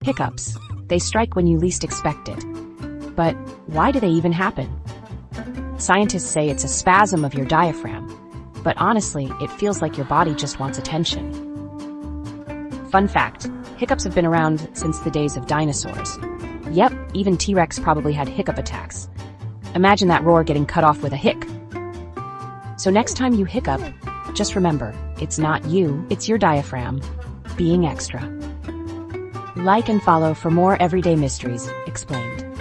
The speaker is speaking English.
Hiccups. They strike when you least expect it. But why do they even happen? Scientists say it's a spasm of your diaphragm, but honestly, it feels like your body just wants attention. Fun fact, hiccups have been around since the days of dinosaurs. Yep, even T-Rex probably had hiccup attacks. Imagine that roar getting cut off with a hic. So next time you hiccup, just remember, it's not you, it's your diaphragm being extra. Like and follow for more everyday mysteries explained.